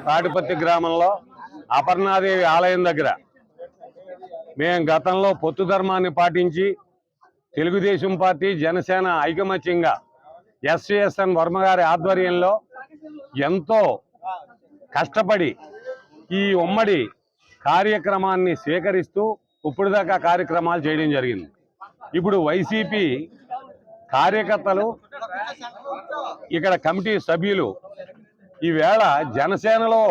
తాటిపత్తి గ్రామంలో అపర్ణాదేవి ఆలయం దగ్గర మేము గతంలో పొత్తు ధర్మాన్ని పాటించి తెలుగుదేశం పార్టీ జనసేన ఐకమత్యంగా ఎస్ఎస్ఎన్ వర్మ గారి ఆధ్వర్యంలో ఎంతో కష్టపడి ఈ ఉమ్మడి కార్యక్రమాన్ని స్వీకరిస్తూ ఇప్పుడు దాకా కార్యక్రమాలు చేయడం జరిగింది. ఇప్పుడు వైసీపీ కార్యకర్తలు ఇక్కడ కమిటీ సభ్యులు ఈవేళ జనసేనలో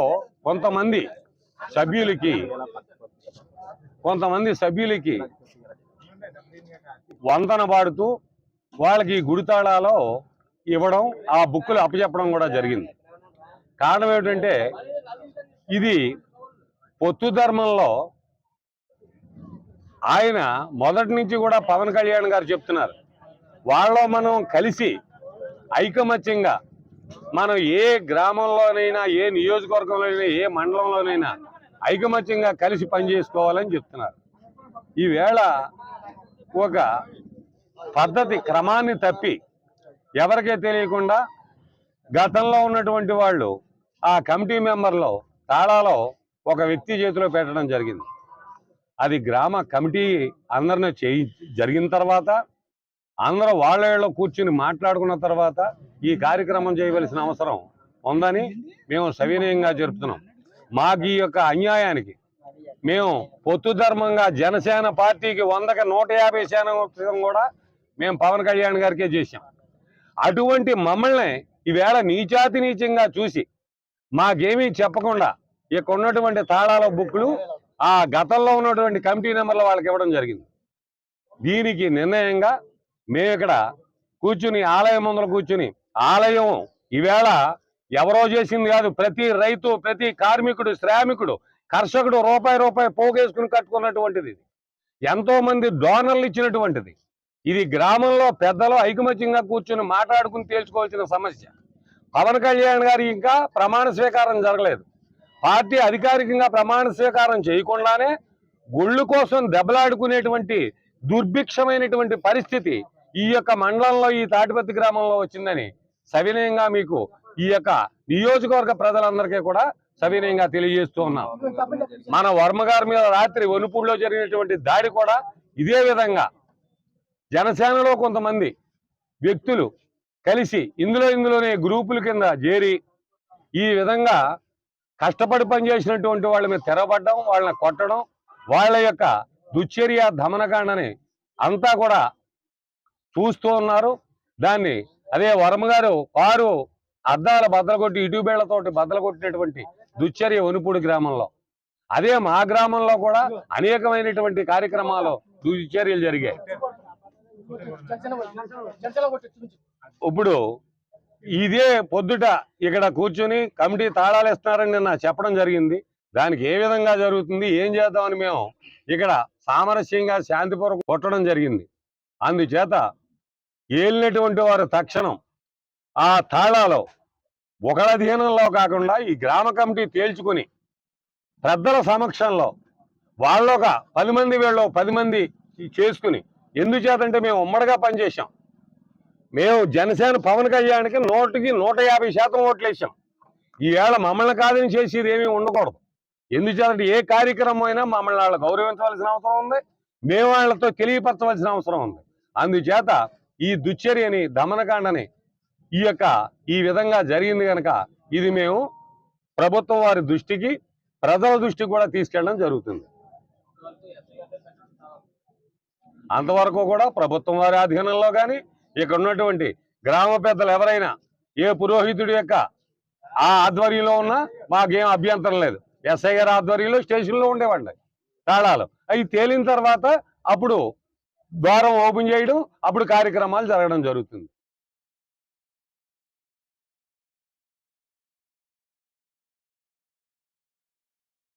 కొంతమంది సభ్యులకి వందన పాడుతూ వాళ్ళకి గుడితాళాలో ఇవ్వడం, ఆ బుక్కులు అప్పచెప్పడం కూడా జరిగింది. కారణం ఏమిటంటే ఇది పొత్తు ధర్మంలో ఆయన మొదటి నుంచి కూడా పవన్ కళ్యాణ్ గారు చెప్తున్నారు, వాళ్ళలో మనం కలిసి ఐకమత్యంగా మనం ఏ గ్రామంలోనైనా, ఏ నియోజకవర్గంలోనైనా, ఏ మండలంలోనైనా ఐకమత్యంగా కలిసి పనిచేసుకోవాలని చెప్తున్నారు. ఈవేళ ఒక పద్ధతి క్రమాన్ని తప్పి ఎవరికే తెలియకుండా గతంలో ఉన్నటువంటి వాళ్ళు ఆ కమిటీ మెంబర్లో తాళాలో ఒక వ్యక్తి చేతిలో పెట్టడం జరిగింది. అది గ్రామ కమిటీ అందరినీ జరిగిన తర్వాత అందరూ వాళ్ళలో కూర్చుని మాట్లాడుకున్న తర్వాత ఈ కార్యక్రమం చేయవలసిన అవసరం ఉందని మేము సవినయంగా జరుపుతున్నాం. మాకు ఈ యొక్క అన్యాయానికి మేము పొత్తు ధర్మంగా జనసేన పార్టీకి 100కి 150% కూడా మేము పవన్ కళ్యాణ్ గారికే చేశాం. అటువంటి మమ్మల్ని ఈవేళ నీచాతి నీచంగా చూసి మాకేమీ చెప్పకుండా ఇక్కడ ఉన్నటువంటి తాళాల బుక్కులు ఆ గతంలో ఉన్నటువంటి కమిటీ నెంబర్లు వాళ్ళకి ఇవ్వడం జరిగింది. దీనికి నిర్ణయంగా మేము ఇక్కడ కూర్చుని ఆలయం ముందర కూర్చుని, ఆలయం ఈవేళ ఎవరో చేసింది కాదు, ప్రతి రైతు, ప్రతి కార్మికుడు, శ్రామికుడు, కర్షకుడు రూపాయి పోగేసుకుని కట్టుకున్నటువంటిది. ఎంతో మంది డోనర్లు ఇచ్చినటువంటిది. ఇది గ్రామంలో పెద్దలు ఐకమత్యంగా కూర్చుని మాట్లాడుకుని తేల్చుకోవాల్సిన సమస్య. పవన్ కళ్యాణ్ గారు ఇంకా ప్రమాణ స్వీకారం జరగలేదు. పార్టీ అధికారికంగా ప్రమాణ స్వీకారం చేయకుండానే గుళ్ళు కోసం దెబ్బలాడుకునేటువంటి దుర్భిక్షమైనటువంటి పరిస్థితి ఈ యొక్క మండలంలో, ఈ తాటిపత్తి గ్రామంలో వచ్చిందని సవినయంగా మీకు ఈ యొక్క నియోజకవర్గ ప్రజలందరికీ కూడా సవినయంగా తెలియజేస్తూ ఉన్నాం. మన వర్మ గారి మీద రాత్రి వనుపూడిలో జరిగినటువంటి దాడి కూడా ఇదే విధంగా జనసేనలో కొంతమంది వ్యక్తులు కలిసి ఇందులోనే గ్రూపుల కింద చేరి ఈ విధంగా కష్టపడి పనిచేసినటువంటి వాళ్ళ మీద తెరబడ్డం, వాళ్ళని కొట్టడం, వాళ్ళ యొక్క దుశ్చర్య దమనకాండని అంతా కూడా చూస్తూ ఉన్నారు. దాన్ని అదే వర్మ గారు వారు అద్దాల బద్దలగొట్టి, ఇటుబేళ్లతోటి బద్దలగొట్టినటువంటి దుశ్చర్య వనుపూడి గ్రామంలో, అదే మా గ్రామంలో కూడా అనేకమైనటువంటి కార్యక్రమాలు దుశ్చర్యలు జరిగాయి. ఇప్పుడు ఇదే పొద్దుట ఇక్కడ కూర్చొని కమిటీ తాళాలు ఇస్తున్నారని నిన్న చెప్పడం జరిగింది. దానికి ఏ విధంగా జరుగుతుంది, ఏం చేద్దామని మేము ఇక్కడ సామరస్యంగా శాంతిపూర్వకం కొట్టడం జరిగింది. అందుచేత ఏలినటువంటి వారు తక్షణం ఆ తాళాలు ఒకళ్ళ అధీనంలో కాకుండా ఈ గ్రామ కమిటీ తేల్చుకుని పెద్దల సమక్షంలో వాళ్ళొక 10 మంది వీళ్ళు 10 మంది చేసుకుని, ఎందుచేతంటే మేము ఉమ్మడిగా పనిచేసాం. మేము జనసేన పవన్ కళ్యాణ్కి 100కి 150% ఓట్లు వేసాం. ఈవేళ మమ్మల్ని కాదని చేసేది ఏమీ ఉండకూడదు. ఎందుచేతంటే ఏ కార్యక్రమం అయినా మమ్మల్ని వాళ్ళు గౌరవించవలసిన అవసరం ఉంది, మేము వాళ్ళతో తెలియపరచవలసిన అవసరం ఉంది. అందుచేత ఈ దుశ్చర్యని దమనకాండని ఈ విధంగా జరిగింది కనుక ఇది మేము ప్రభుత్వం వారి దృష్టికి ప్రజల దృష్టికి కూడా తీసుకెళ్ళడం జరుగుతుంది. అంతవరకు కూడా ప్రభుత్వం వారి అధీనంలో కానీ ఇక్కడ ఉన్నటువంటి గ్రామ పెద్దలు ఎవరైనా ఏ పురోహితుడి యొక్క ఆ ఆధ్వర్యంలో ఉన్నా మాకేం అభ్యంతరం లేదు. ఎస్ఐ గారి ఆధ్వర్యంలో స్టేషన్లో ఉండేవాడి తాళాలు అవి తేలిన తర్వాత అప్పుడు ద్వారం ఓపెన్ చేయడం, అప్పుడు కార్యక్రమాలు జరగడం జరుగుతుంది.